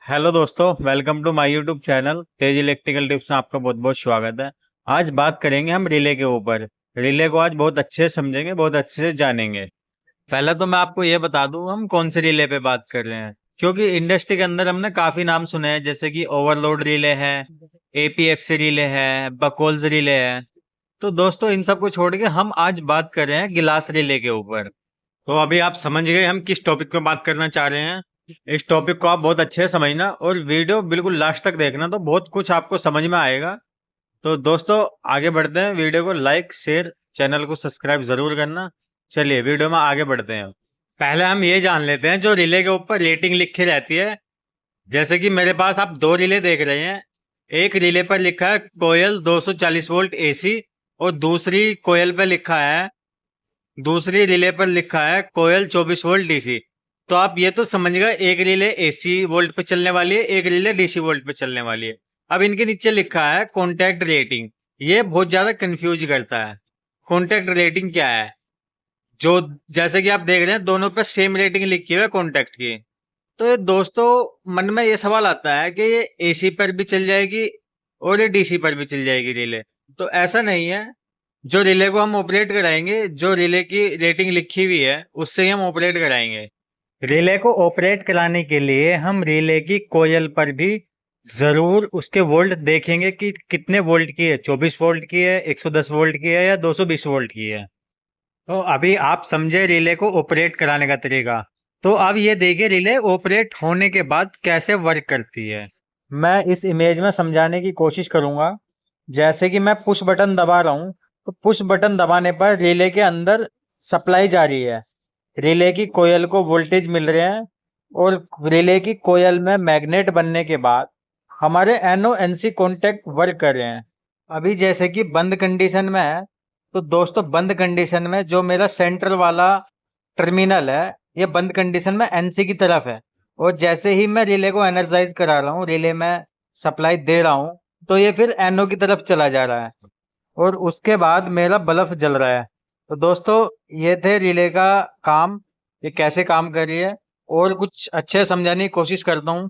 Hello दोस्तों, welcome to my YouTube channel Tej electrical tips में आपका बहुत बहुत स्वागत है। आज बात करेंगे हम रिले के ऊपर। रिले को आज बहुत अच्छे से समझेंगे, बहुत अच्छे से जानेंगे। पहले तो मैं आपको ये बता दूं हम कौन से रिले पे बात कर रहे हैं, क्योंकि इंडस्ट्री के अंदर हमने काफी नाम सुने हैं, जैसे कि ओवरलोड रिले है, एपीएफसी रिले है, बकोल्स रिले है। तो दोस्तों इन सबको छोड़ के हम आज बात कर रहे हैं गिलास रिले के ऊपर। तो अभी आप समझ गए हम किस टॉपिक पे बात करना चाह रहे हैं। इस टॉपिक को आप बहुत अच्छे से समझना और वीडियो बिल्कुल लास्ट तक देखना, तो बहुत कुछ आपको समझ में आएगा। तो दोस्तों आगे बढ़ते हैं, वीडियो को लाइक शेयर चैनल को सब्सक्राइब जरूर करना। चलिए वीडियो में आगे बढ़ते हैं। पहले हम ये जान लेते हैं जो रिले के ऊपर रेटिंग लिखी रहती है। जैसे कि मेरे पास आप दो रिले देख रहे हैं। एक रिले पर लिखा है कोयल 240 वोल्ट एसी और दूसरी रिले पर लिखा है कोयल 24 वोल्ट डीसी। तो आप ये तो समझ गए, एक रिले एसी वोल्ट पे चलने वाली है, एक रिले डीसी वोल्ट पे चलने वाली है। अब इनके नीचे लिखा है कॉन्टैक्ट रेटिंग। ये बहुत ज्यादा कंफ्यूज करता है। कॉन्टैक्ट रेटिंग क्या है? जो जैसे कि आप देख रहे हैं दोनों पे सेम रेटिंग लिखी हुई है कॉन्टैक्ट की। तो ये दोस्तों मन में ये सवाल आता है कि ये एसी पर भी चल जाएगी और ये डीसी पर भी चल जाएगी रिले। तो ऐसा नहीं है। जो रिले को हम ऑपरेट कराएंगे, जो रिले की रेटिंग लिखी हुई है उससे ही हम ऑपरेट कराएंगे। रिले को ऑपरेट कराने के लिए हम रिले की कोयल पर भी जरूर उसके वोल्ट देखेंगे कि कितने वोल्ट की है, 24 वोल्ट की है, 110 वोल्ट की है या 220 वोल्ट की है। तो अभी आप समझे रिले को ऑपरेट कराने का तरीका। तो अब ये देखिए रिले ऑपरेट होने के बाद कैसे वर्क करती है। मैं इस इमेज में समझाने की कोशिश करूंगा। जैसे कि मैं पुश बटन दबा रहा हूं, तो पुश बटन दबाने पर रिले के अंदर सप्लाई जा रही है, रिले की कोयल को वोल्टेज मिल रहे हैं और रिले की कोयल में मैग्नेट बनने के बाद हमारे एनओ एनसी कॉन्टैक्ट वर्क कर रहे हैं। अभी जैसे कि बंद कंडीशन में है, तो दोस्तों बंद कंडीशन में जो मेरा सेंटर वाला टर्मिनल है ये बंद कंडीशन में एनसी की तरफ है। और जैसे ही मैं रिले को एनर्जाइज करा रहा हूँ, रिले में सप्लाई दे रहा हूँ, तो ये फिर एनओ की तरफ चला जा रहा है और उसके बाद मेरा बल्ब जल रहा है। तो दोस्तों ये थे रिले का काम, ये कैसे काम कर रही है और कुछ अच्छे समझाने की कोशिश करता हूँ।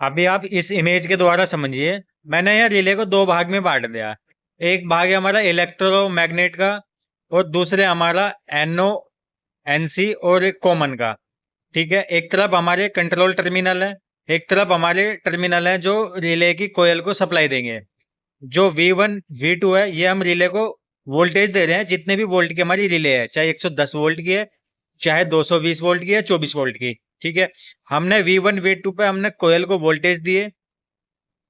अभी आप इस इमेज के द्वारा समझिए। मैंने यहाँ रिले को दो भाग में बांट दिया। एक भाग है हमारा इलेक्ट्रोमैग्नेट का और दूसरे हमारा एनओ एनसी और एक कॉमन का। ठीक है, एक तरफ हमारे कंट्रोल टर्मिनल है, एक तरफ हमारे टर्मिनल है जो रिले की कोयल को सप्लाई देंगे। जो V1 V2 है ये हम रिले को वोल्टेज दे रहे हैं, जितने भी वोल्ट की हमारी रिले है, चाहे 110 वोल्ट की है, चाहे 220 वोल्ट की है, 24 वोल्ट की। ठीक है, हमने V1 V2 पे हमने कोयल को वोल्टेज दिए।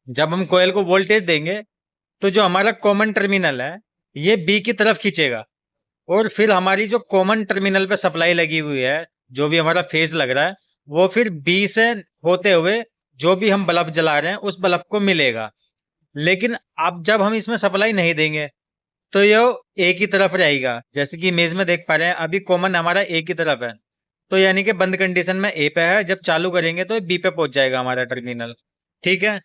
जब हम कोयल को वोल्टेज देंगे तो जो हमारा कॉमन टर्मिनल है ये बी की तरफ खींचेगा और फिर हमारी जो कॉमन टर्मिनल पे सप्लाई लगी हुई है, जो भी हमारा फेज लग रहा है, वो फिर बी से होते हुए जो भी हम बल्ब जला रहे हैं उस बल्ब को मिलेगा। लेकिन अब जब हम इसमें सप्लाई नहीं देंगे तो ये ए की तरफ रहेगा। जैसे कि इमेज में देख पा रहे हैं अभी कॉमन हमारा ए की तरफ है, तो यानी कि बंद कंडीशन में ए पे है, जब चालू करेंगे तो बी पे पहुंच जाएगा हमारा टर्मिनल। ठीक है,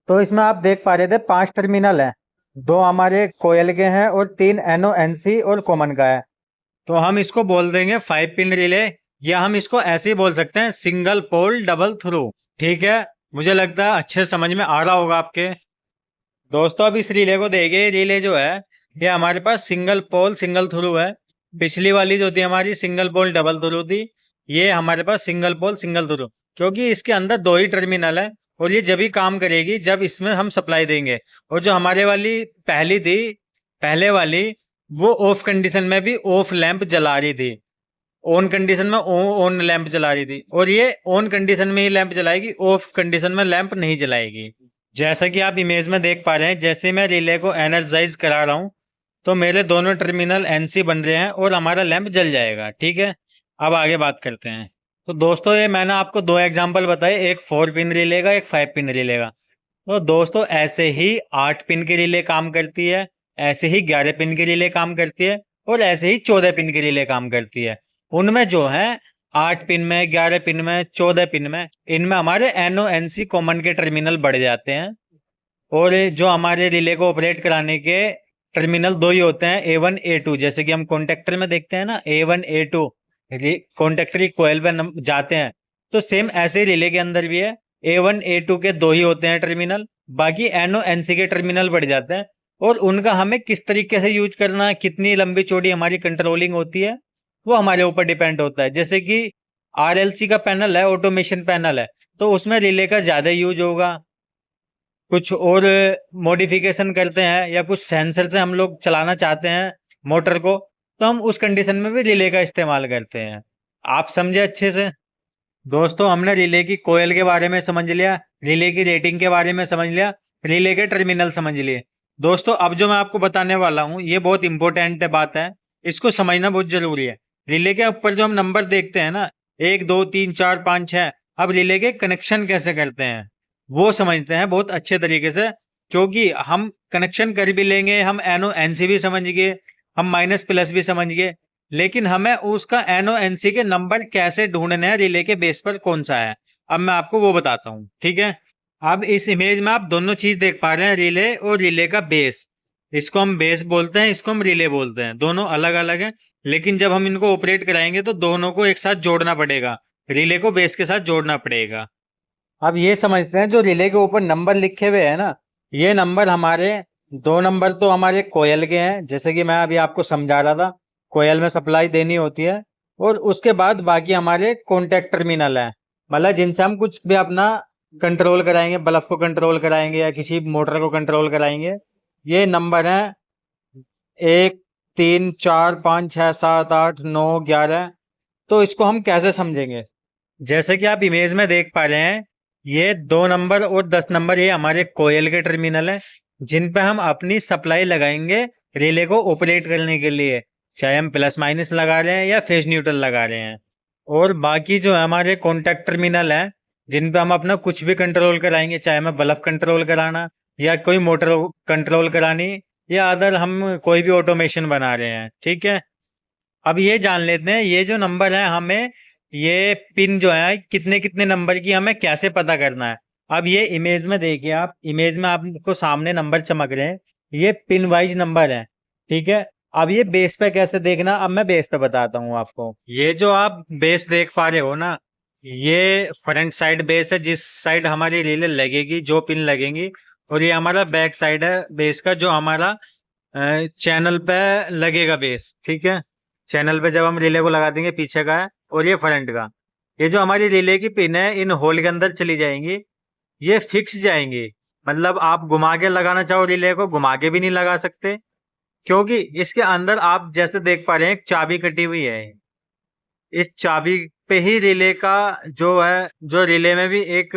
तो इसमें आप देख पा रहे थे 5 टर्मिनल है, दो हमारे कोयल के हैं और 3 एनओ एनसी और कॉमन का है। तो हम इसको बोल देंगे 5 पिन रिले, या हम इसको ऐसे ही बोल सकते हैं सिंगल पोल डबल थ्रू। ठीक है, मुझे लगता है अच्छे समझ में आ रहा होगा आपके। दोस्तों अब इस रिले को देखिए, रिले जो है ये हमारे पास सिंगल पोल सिंगल थ्रू है। पिछली वाली जो थी हमारी सिंगल पोल डबल थ्रू थी, ये हमारे पास सिंगल पोल सिंगल थ्रू, क्योंकि इसके अंदर दो ही टर्मिनल है और ये जब ही काम करेगी जब इसमें हम सप्लाई देंगे। और जो हमारे वाली पहली थी, पहले वाली, वो ऑफ कंडीशन में भी ऑफ लैंप जला रही थी, ऑन कंडीशन में ऑन लैंप जला रही थी, और ये ऑन कंडीशन में ही लैंप जलाएगी, ऑफ कंडीशन में लैंप नहीं जलाएगी। जैसा कि आप इमेज में देख पा रहे हैं, जैसे मैं रिले को एनर्जाइज करा रहा हूँ तो मेरे दोनों टर्मिनल एनसी बन रहे हैं और हमारा लैंप जल जाएगा। ठीक है, अब आगे बात करते हैं। तो दोस्तों ये मैंने आपको दो एग्जांपल बताए, एक 4 पिन रिले का, एक 5 पिन रिले का। तो दोस्तों ऐसे ही 8 पिन की रिले काम करती है, ऐसे ही 11 पिन की रिले काम करती है और ऐसे ही 14 पिन की रिले काम करती है। उनमें जो है 8 पिन में, 11 पिन में, 14 पिन में, इनमें हमारे एनओ एनसी कॉमन के टर्मिनल बढ़ जाते हैं। और जो हमारे रिले को ऑपरेट कराने के टर्मिनल दो ही होते हैं, A1 A2। जैसे कि हम कॉन्टेक्टर में देखते हैं ना, A1 A2 कॉन्टेक्टर की कोयल पे जाते हैं, तो सेम ऐसे ही रिले के अंदर भी है, A1 A2 के 2 ही होते हैं टर्मिनल, बाकी NO NC के टर्मिनल बढ़ जाते हैं। और उनका हमें किस तरीके से यूज करना है, कितनी लंबी चौड़ी हमारी कंट्रोलिंग होती है, वो हमारे ऊपर डिपेंड होता है। जैसे कि RLC का पैनल है, ऑटोमेशन पैनल है, तो उसमें रिले का ज़्यादा यूज होगा। कुछ और मॉडिफिकेशन करते हैं या कुछ सेंसर से हम लोग चलाना चाहते हैं मोटर को, तो हम उस कंडीशन में भी रिले का इस्तेमाल करते हैं। आप समझे अच्छे से? दोस्तों, हमने रिले की कोयल के बारे में समझ लिया, रिले की रेटिंग के बारे में समझ लिया, रिले के टर्मिनल समझ लिए। दोस्तों, अब जो मैं आपको बताने वाला हूँ ये बहुत इंपॉर्टेंट बात है, इसको समझना बहुत जरूरी है। रिले के ऊपर जो हम नंबर देखते हैं ना, 1 2 3 4 5 6, अब रिले के कनेक्शन कैसे करते हैं वो समझते हैं बहुत अच्छे तरीके से। क्योंकि हम कनेक्शन कर भी लेंगे, हम NO NC भी समझ गए, हम माइनस प्लस भी समझ गए, लेकिन हमें उसका NO NC के नंबर कैसे ढूंढने हैं, रिले के बेस पर कौन सा है, अब मैं आपको वो बताता हूँ। ठीक है, अब इस इमेज में आप दोनों चीज देख पा रहे हैं, रिले और रिले का बेस। इसको हम बेस बोलते हैं, इसको हम रिले बोलते हैं, दोनों अलग अलग हैं। लेकिन जब हम इनको ऑपरेट कराएंगे तो दोनों को एक साथ जोड़ना पड़ेगा, रिले को बेस के साथ जोड़ना पड़ेगा। अब ये समझते हैं, जो रिले के ऊपर नंबर लिखे हुए हैं ना, ये नंबर हमारे 2 नंबर तो हमारे कोयल के हैं, जैसे कि मैं अभी आपको समझा रहा था, कोयल में सप्लाई देनी होती है। और उसके बाद बाकी हमारे कॉन्टैक्ट टर्मिनल हैं, मतलब जिनसे हम कुछ भी अपना कंट्रोल कराएंगे, बल्ब को कंट्रोल कराएंगे या किसी मोटर को कंट्रोल कराएंगे। ये नंबर हैं 1 3 4 5 6 7 8 9 11। तो इसको हम कैसे समझेंगे? जैसे कि आप इमेज में देख पा रहे हैं, ये 2 नंबर और 10 नंबर ये हमारे कोयल के टर्मिनल हैं, जिन पे हम अपनी सप्लाई लगाएंगे रिले को ऑपरेट करने के लिए, चाहे हम प्लस माइनस लगा रहे हैं या फेज न्यूट्रल लगा रहे हैं। और बाकी जो है हमारे कॉन्टैक्ट टर्मिनल हैं, जिन पे हम अपना कुछ भी कंट्रोल कराएंगे, चाहे हमें बल्ब कंट्रोल कराना या कोई मोटर कंट्रोल करानी या अदर हम कोई भी ऑटोमेशन बना रहे हैं। ठीक है, अब ये जान लेते हैं ये जो नंबर है, हमें ये पिन जो है कितने कितने नंबर की हमें कैसे पता करना है। अब ये इमेज में देखिए, आप इमेज में आपको सामने नंबर चमक रहे हैं, ये पिन वाइज नंबर है। ठीक है, अब ये बेस पे कैसे देखना, अब मैं बेस पे बताता हूँ आपको। ये जो आप बेस देख पा रहे हो ना, ये फ्रंट साइड बेस है, जिस साइड हमारी रिले लगेगी, जो पिन लगेंगी। और ये हमारा बैक साइड है बेस का, जो हमारा चैनल पे लगेगा बेस। ठीक है, चैनल पे जब हम रिले को लगा देंगे, पीछे का है और ये फ्रंट का। ये जो हमारी रिले की पिन है, इन होल के अंदर चली जाएंगी, ये फिक्स जाएंगी। मतलब आप घुमा के लगाना चाहो रिले को, घुमा के भी नहीं लगा सकते, क्योंकि इसके अंदर आप जैसे देख पा रहे हैं एक चाबी कटी हुई है। इस चाबी पे ही रिले का जो है, जो रिले में भी एक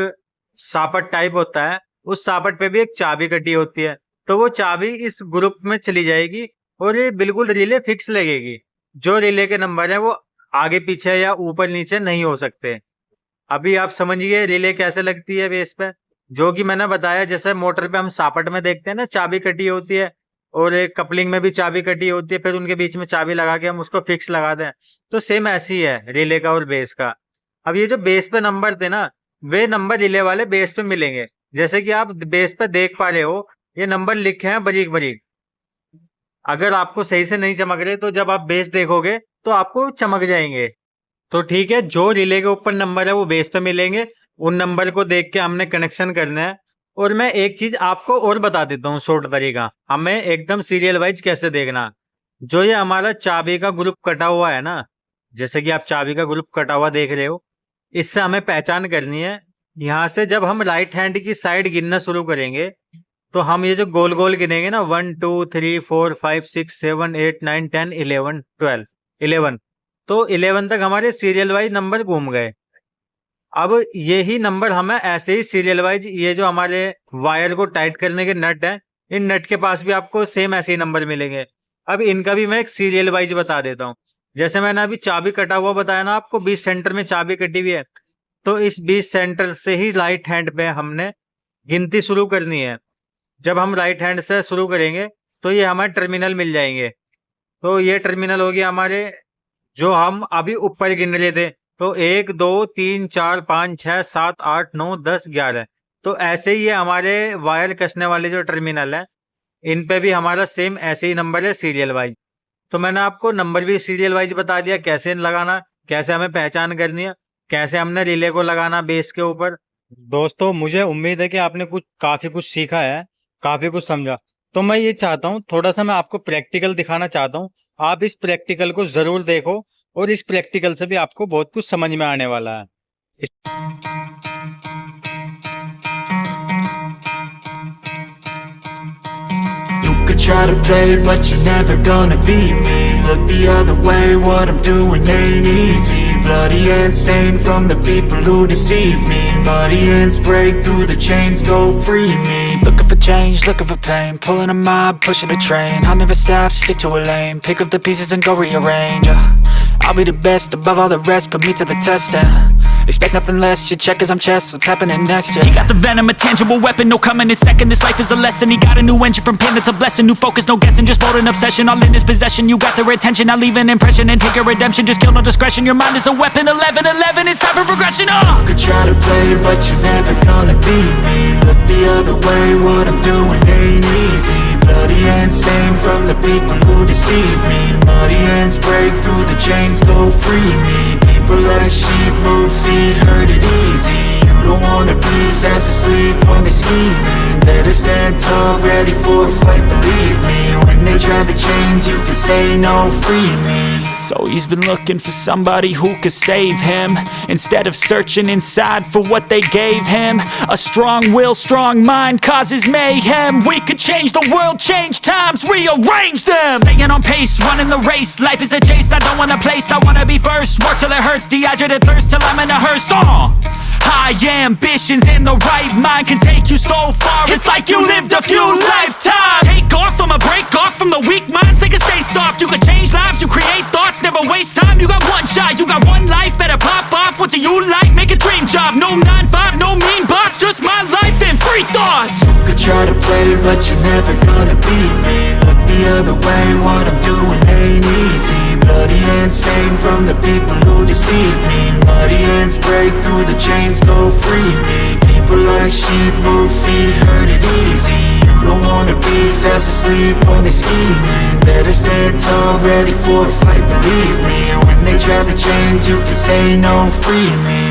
सापट टाइप होता है, उस सापट पे भी एक चाबी कटी होती है। तो वो चाबी इस ग्रुप में चली जाएगी और ये बिल्कुल रिले फिक्स लगेगी। जो रिले के नंबर है वो आगे पीछे या ऊपर नीचे नहीं हो सकते। अभी आप समझिए रिले कैसे लगती है बेस पे, जो कि मैंने बताया, जैसे मोटर पे हम सापट में देखते हैं ना, चाबी कटी होती है, और एक कपलिंग में भी चाबी कटी होती है, फिर उनके बीच में चाबी लगा के हम उसको फिक्स लगा दें। तो सेम ऐसी है रिले का और बेस का। अब ये जो बेस पे नंबर थे ना, वे नंबर रिले वाले बेस पे मिलेंगे। जैसे कि आप बेस पे देख पा रहे हो, ये नंबर लिखे हैं बारीक बारीक। अगर आपको सही से नहीं चमक रहे तो जब आप बेस देखोगे तो आपको चमक जाएंगे। तो ठीक है, जो रिले के ऊपर नंबर है वो बेस पे मिलेंगे, उन नंबर को देख के हमने कनेक्शन करना है। और मैं एक चीज आपको और बता देता हूँ, शॉर्ट तरीका, हमें एकदम सीरियल वाइज कैसे देखना। जो ये हमारा चाबी का ग्रुप कटा हुआ है ना, जैसे कि आप चाबी का ग्रुप कटा हुआ देख रहे हो, इससे हमें पहचान करनी है। यहाँ से जब हम राइट हैंड की साइड गिनना शुरू करेंगे, तो हम ये जो गोल गोल गिनेंगे ना, 1 2 3 4 5 6 7 8 9 10 11 12 11, तो 11 तक हमारे सीरियल वाइज नंबर घूम गए। अब यही नंबर हमें ऐसे ही सीरियल वाइज, ये जो हमारे वायर को टाइट करने के नट है, इन नट के पास भी आपको सेम ऐसे ही नंबर मिलेंगे। अब इनका भी मैं एक सीरियल वाइज बता देता हूँ। जैसे मैंने अभी चाबी कटा हुआ बताया ना आपको, 20 सेंटर में चाबी कटी हुई है, तो इस 20 सेंटर से ही राइट हैंड पे हमने गिनती शुरू करनी है। जब हम राइट हैंड से शुरू करेंगे तो ये हमारे टर्मिनल मिल जाएंगे। तो ये टर्मिनल हो गया हमारे, जो हम अभी ऊपर गिन रहे थे। तो 1 2 3 4 5 6 7 8 9 10 11। तो ऐसे ही ये हमारे वायर कसने वाले जो टर्मिनल है, इन पे भी हमारा सेम ऐसे ही नंबर है सीरियल वाइज। तो मैंने आपको नंबर भी सीरियल वाइज बता दिया, कैसे लगाना, कैसे हमें पहचान करनी है, कैसे हमने रिले को लगाना बेस के ऊपर, दोस्तों, मुझे उम्मीद है कि आपने काफी कुछ सीखा है, काफी कुछ समझा। तो मैं ये चाहता हूँ, थोड़ा सा मैं आपको प्रैक्टिकल दिखाना चाहता हूँ। आप इस प्रैक्टिकल को जरूर देखो और इस प्रैक्टिकल से भी आपको बहुत कुछ समझ में आने वाला है। You could try to play, but you're never gonna beat me. Look the other way, what I'm doing ain't easy. Bloody hands stained from the people who deceive me. Muddy hands break through the chains, go free me. Looking for change, looking for pain. Pulling a mob, pushing a train. I'll never stop, stick to a lane. Pick up the pieces and go rearrange. I'll be the best above all the rest, put me to the test and expect nothing less, your checkers, I'm chess, what's happening next, yeah. He got the venom, a tangible weapon, no coming in second. This life is a lesson, he got a new engine from pain, that's a blessing. New focus, no guessing, just bold and obsession. All in his possession, you got their attention. I'll leave an impression and take your redemption. Just kill, no discretion, your mind is a weapon. 11-11, it's time for progression, You could try to play, but you're never gonna beat me. Look the other way, what I'm doing ain't easy. Bloody hands stained from the people who deceive me. Muddy hands break through the chains, go free me. People like sheep move feet, hurt it easy. You don't wanna be fast asleep when they're scheming. Better stand tall, ready for a fight, believe me. When they try the chains, you can say no, free me. So he's been looking for somebody who could save him, instead of searching inside for what they gave him. A strong will, strong mind causes mayhem. We could change the world, change times, rearrange them. Staying on pace, running the race. Life is a chase, I don't want a place. I wanna be first, work till it hurts. Dehydrated thirst till I'm in a hearse. High ambitions and the right mind can take you so far. It's like you lived a few lifetimes. Take off, I'ma break off from the weak minds. They can stay soft, you can change lives, you create thoughts. Never waste time, you got one shot, you got one life. Better pop off, what do you like? Make a dream job, no 9-5, no mean boss. Just my life and free thoughts. You could try to play, but you're never gonna beat me. Look the other way, what I'm doing ain't easy. Bloody hands stained from the people who deceive me. Muddy hands break through the chains, go free me. People like sheep move feet, hurt it easy. You don't wanna be fast asleep when they're scheming. Better stand tall, ready for a fight, believe me. When they try the chains, you can say no, free me.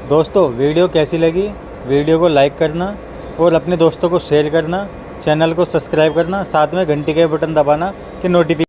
दोस्तों, video कैसी लगी? Video को like करना और अपने दोस्तों को share करना, चैनल को सब्सक्राइब करना, साथ में घंटी के बटन दबाना कि नोटिफिकेशन